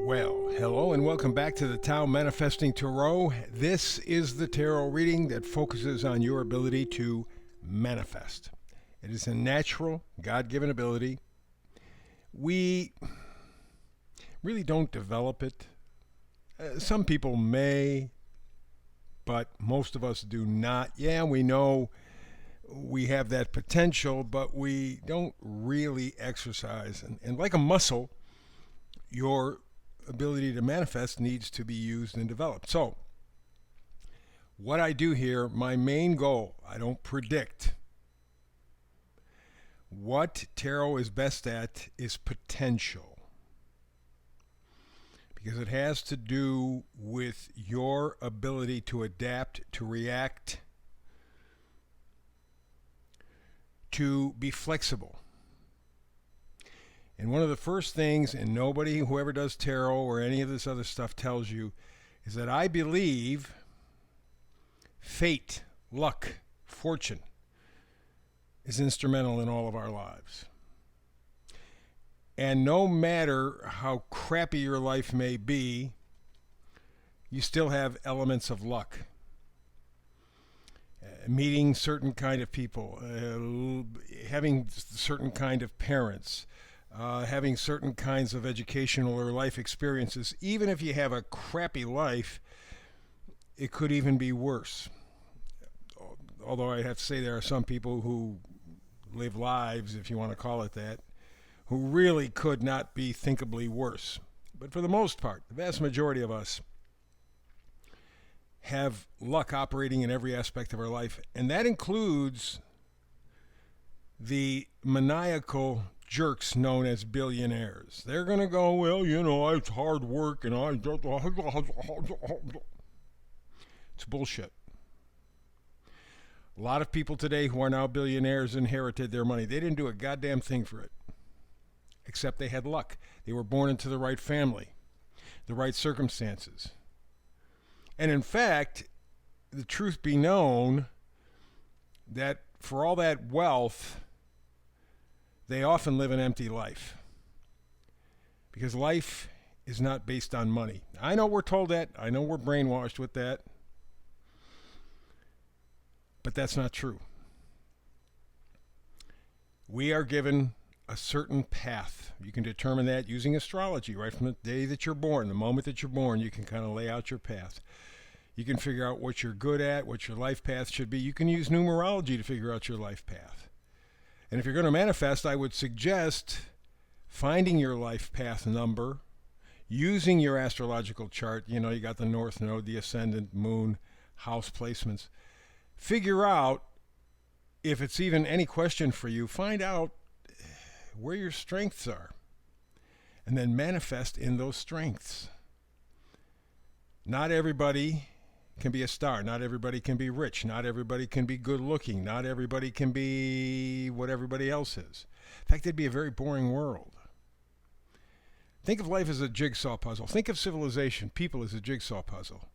Well, hello and welcome back to the Tao Manifesting Tarot. This is the tarot reading that focuses on your ability to manifest. It is a natural, God given ability. We really don't develop it. Some people may, but most of us do not. Yeah, we know we have that potential, but we don't really exercise. And like a muscle, your ability to manifest needs to be used and developed. So, what I do here, my main goal, I don't predict. What tarot is best at is potential. Because it has to do with your ability to adapt, to react, to be flexible. And one of the first things, and nobody, whoever does tarot or any of this other stuff tells you, is that I believe fate, luck, fortune is instrumental in all of our lives. And no matter how crappy your life may be, you still have elements of luck. Meeting certain kind of people, having certain kind of parents, having certain kinds of educational or life experiences. Even if you have a crappy life, it could even be worse. Although I have to say there are some people who live lives, if you want to call it that, who really could not be thinkably worse. But for the most part, the vast majority of us have luck operating in every aspect of our life, and that includes the maniacal jerks known as billionaires. They're going to go, well, it's hard work and it's bullshit. A lot of people today who are now billionaires inherited their money. They didn't do a goddamn thing for it, except they had luck. They were born into the right family, the right circumstances. And in fact, the truth be known, that for all that wealth, they often live an empty life. Because life is not based on money. I know we're told that. I know we're brainwashed with that. But that's not true. We are given a certain path. You can determine that using astrology right from the day that you're born. The moment that you're born, you can kind of lay out your path. You can figure out what you're good at, what your life path should be. You can use numerology to figure out your life path. And if you're going to manifest, I would suggest finding your life path number, using your astrological chart. You got the North Node, the Ascendant, Moon, house placements. Figure out, if it's even any question for you, find out where your strengths are. And then manifest in those strengths. Not everybody can be a star. Not everybody can be rich. Not everybody can be good looking. Not everybody can be what everybody else is. In fact, it'd be a very boring world. Think of life as a jigsaw puzzle. Think of civilization, people as a jigsaw puzzle.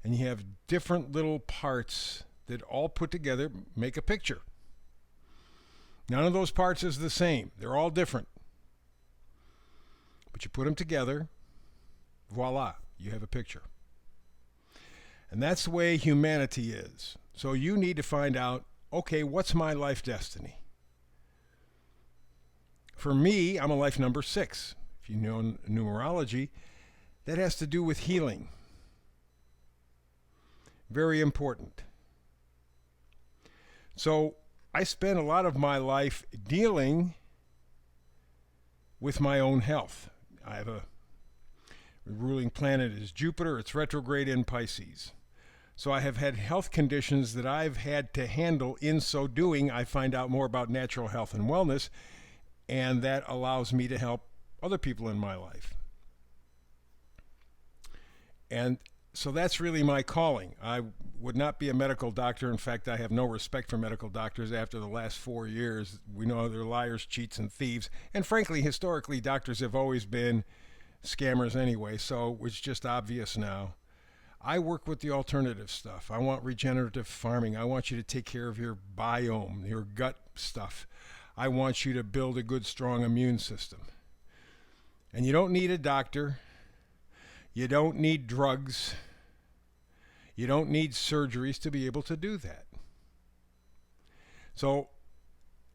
And you have different little parts that all put together make a picture. None of those parts is the same. They're all different. But you put them together, voila, you have a picture. And that's the way humanity is. So you need to find out, okay, what's my life destiny? For me, I'm a life number 6. If you know numerology, that has to do with healing. Very important. So I spent a lot of my life dealing with my own health. I have a ruling planet is Jupiter. It's retrograde in Pisces. So I have had health conditions that I've had to handle. In so doing, I find out more about natural health and wellness, and that allows me to help other people in my life. And so that's really my calling. I would not be a medical doctor. In fact, I have no respect for medical doctors after the last 4 years. We know they're liars, cheats, and thieves. And frankly, historically, doctors have always been scammers anyway, so it's just obvious now. I work with the alternative stuff. I want regenerative farming. I want you to take care of your biome, your gut stuff. I want you to build a good, strong immune system. And you don't need a doctor. You don't need drugs. You don't need surgeries to be able to do that. So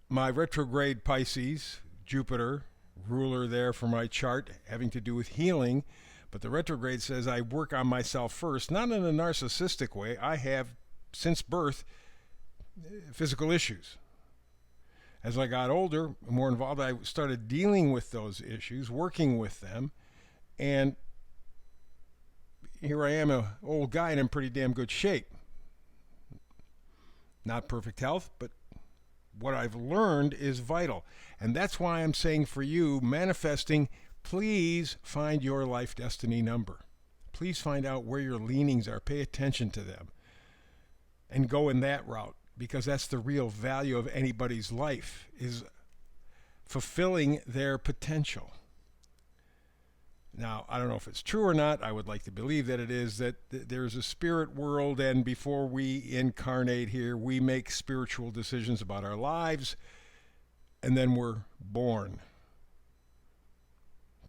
my retrograde Pisces, Jupiter, ruler there for my chart, having to do with healing, but the retrograde says I work on myself first, not in a narcissistic way. I have, since birth, physical issues. As I got older, more involved, I started dealing with those issues, working with them, and here I am, an old guy, and in pretty damn good shape. Not perfect health, but what I've learned is vital. And that's why I'm saying for you, manifesting, please find your life destiny number. Please find out where your leanings are. Pay attention to them and go in that route, because that's the real value of anybody's life, is fulfilling their potential. Now, I don't know if it's true or not. I would like to believe that it is, that there's a spirit world, and before we incarnate here, we make spiritual decisions about our lives, and then we're born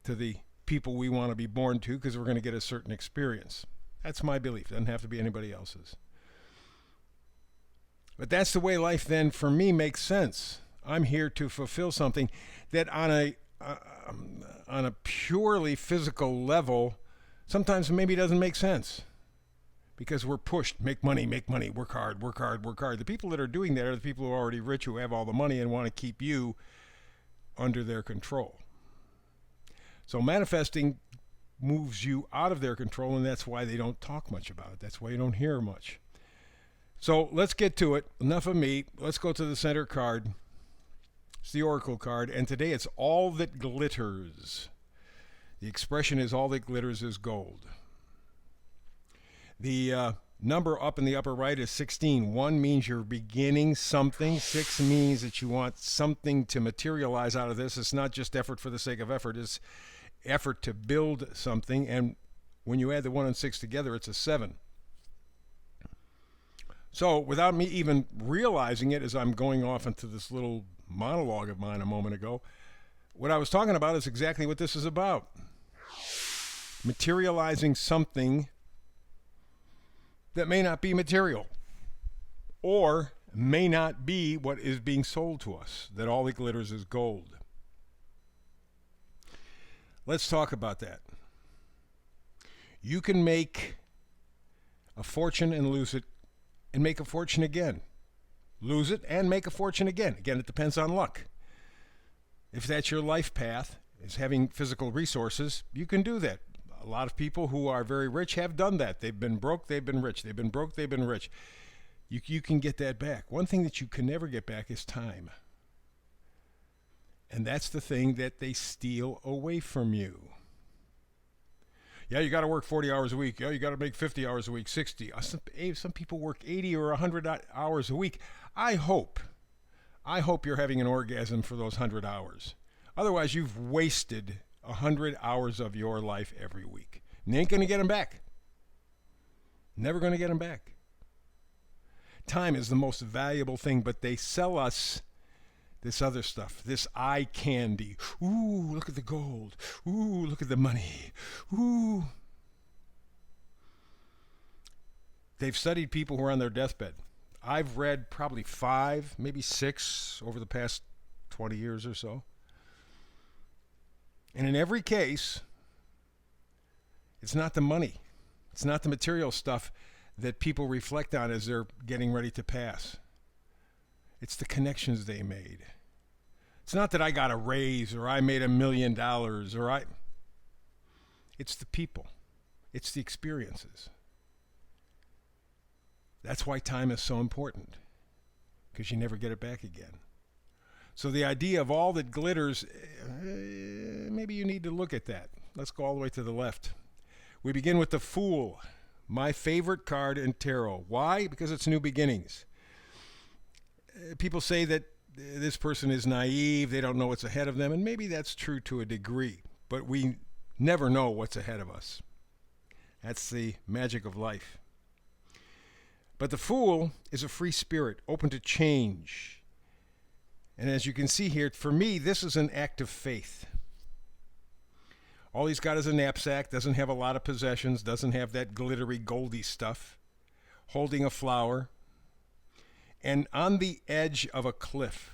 to the people we want to be born to, because we're going to get a certain experience. That's my belief. It doesn't have to be anybody else's. But that's the way life then, for me, makes sense. I'm here to fulfill something that on a purely physical level, sometimes maybe doesn't make sense, because we're pushed, make money, work hard, work hard, work hard. The people that are doing that are the people who are already rich, who have all the money and want to keep you under their control. So manifesting moves you out of their control, and that's why they don't talk much about it. That's why you don't hear much. So let's get to it. Enough of me. Let's go to the center card. It's the Oracle card, and today it's all that glitters. The expression is all that glitters is gold. The number up in the upper right is 16. 1 means you're beginning something. 6 means that you want something to materialize out of this. It's not just effort for the sake of effort. It's effort to build something, and when you add the 1 and 6 together, it's a 7. So without me even realizing it, as I'm going off into this little monologue of mine a moment ago, what I was talking about is exactly what this is about. Materializing something that may not be material, or may not be what is being sold to us, that all that glitters is gold. Let's talk about that. You can make a fortune and lose it, and make a fortune again. Lose it and make a fortune again. Again, it depends on luck. If that's your life path, is having physical resources, you can do that. A lot of people who are very rich have done that. They've been broke, they've been rich. They've been broke, they've been rich. You can get that back. One thing that you can never get back is time. And that's the thing that they steal away from you. Yeah, you got to work 40 hours a week. Yeah, you got to make 50 hours a week, 60. Some people work 80 or 100 hours a week. I hope you're having an orgasm for those 100 hours. Otherwise, you've wasted 100 hours of your life every week. And you ain't going to get them back. Never going to get them back. Time is the most valuable thing, but they sell us this other stuff, this eye candy. Ooh, look at the gold. Ooh, look at the money. Ooh. They've studied people who are on their deathbed. I've read probably 5, maybe 6 over the past 20 years or so. And in every case, it's not the money. It's not the material stuff that people reflect on as they're getting ready to pass. It's the connections they made. It's not that I got a raise or I made $1 million or it's the people. It's the experiences. That's why time is so important, because you never get it back again. So the idea of all that glitters, maybe you need to look at that. Let's go all the way to the left. We begin with the Fool, my favorite card in tarot. Why? Because it's new beginnings. People say that this person is naive, they don't know what's ahead of them, and maybe that's true to a degree, but we never know what's ahead of us. That's the magic of life. But the Fool is a free spirit, open to change. And as you can see here, for me, this is an act of faith. All he's got is a knapsack, doesn't have a lot of possessions, doesn't have that glittery, goldy stuff, holding a flower, and on the edge of a cliff.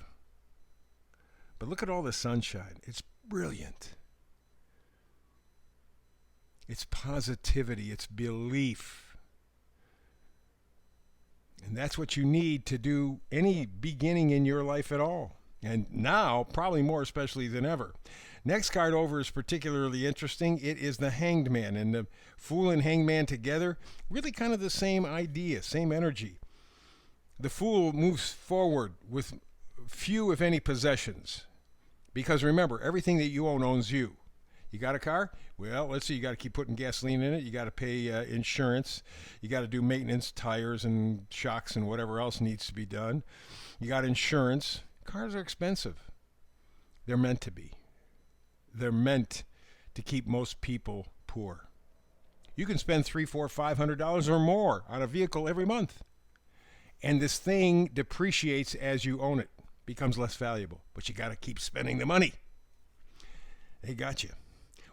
But look at all the sunshine. It's brilliant. It's positivity, it's belief. And that's what you need to do any beginning in your life at all. And now, probably more especially than ever. Next card over is particularly interesting. It is the Hanged Man. And the Fool and Hanged Man together, really kind of the same idea, same energy. The Fool moves forward with few, if any, possessions. Because remember, everything that you own owns you. You got a car? Well, let's see, you got to keep putting gasoline in it. You got to pay insurance. You got to do maintenance, tires and shocks and whatever else needs to be done. You got insurance. Cars are expensive. They're meant to be. They're meant to keep most people poor. You can spend $300, $400, $500 or more on a vehicle every month. And this thing depreciates as you own it, becomes less valuable. But you got to keep spending the money. They got you.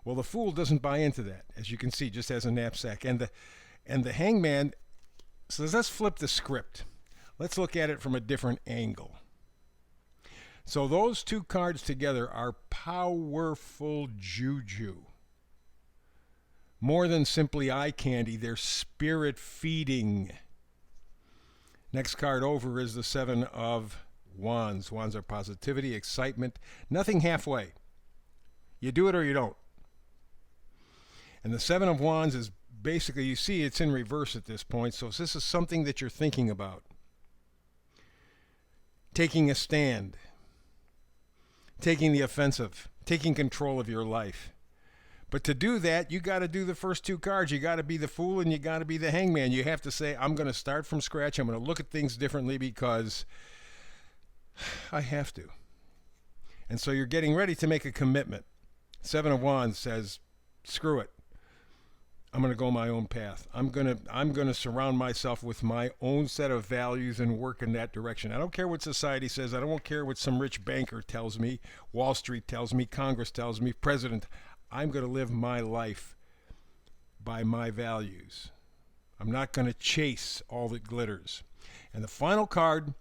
Well, the Fool doesn't buy into that, as you can see, just has a knapsack. And the Hangman says, let's flip the script. Let's look at it from a different angle. So those two cards together are powerful juju. More than simply eye candy, they're spirit feeding. Next card over is the Seven of Wands. Wands are positivity, excitement, nothing halfway. You do it or you don't. And the Seven of Wands is basically, you see it's in reverse at this point, so this is something that you're thinking about. Taking a stand. Taking the offensive. Taking control of your life. But to do that, you got to do the first two cards. You got to be the Fool and you got to be the Hangman. You have to say, I'm going to start from scratch. I'm going to look at things differently because I have to. And so you're getting ready to make a commitment. Seven of Wands says, screw it. I'm going to go my own path. I'm going to surround myself with my own set of values and work in that direction. I don't care what society says. I don't care what some rich banker tells me, Wall Street tells me, Congress tells me, President. I'm going to live my life by my values. I'm not going to chase all that glitters. And the final card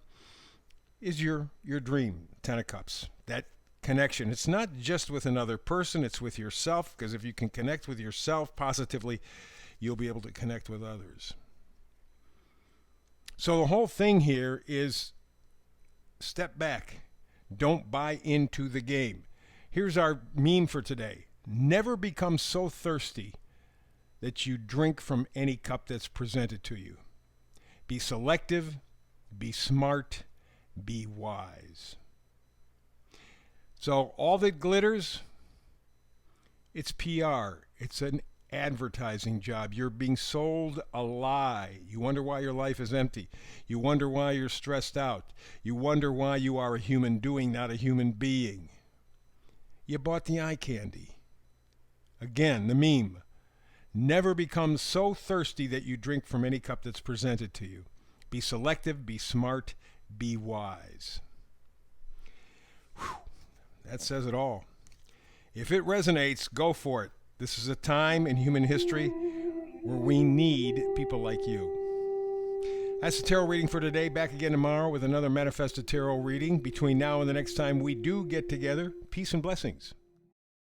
is your dream, Ten of Cups. That connection. It's not just with another person, it's with yourself, because if you can connect with yourself positively, you'll be able to connect with others. So the whole thing here is step back. Don't buy into the game. Here's our meme for today. Never become so thirsty that you drink from any cup that's presented to you. Be selective, be smart, be wise. So all that glitters, it's PR. It's an advertising job. You're being sold a lie. You wonder why your life is empty. You wonder why you're stressed out. You wonder why you are a human doing, not a human being. You bought the eye candy. Again, the meme. Never become so thirsty that you drink from any cup that's presented to you. Be selective, be smart, be wise. Whew. That says it all. If it resonates, go for it. This is a time in human history where we need people like you. That's the tarot reading for today. Back again tomorrow with another Manifested Tarot reading. Between now and the next time we do get together, peace and blessings.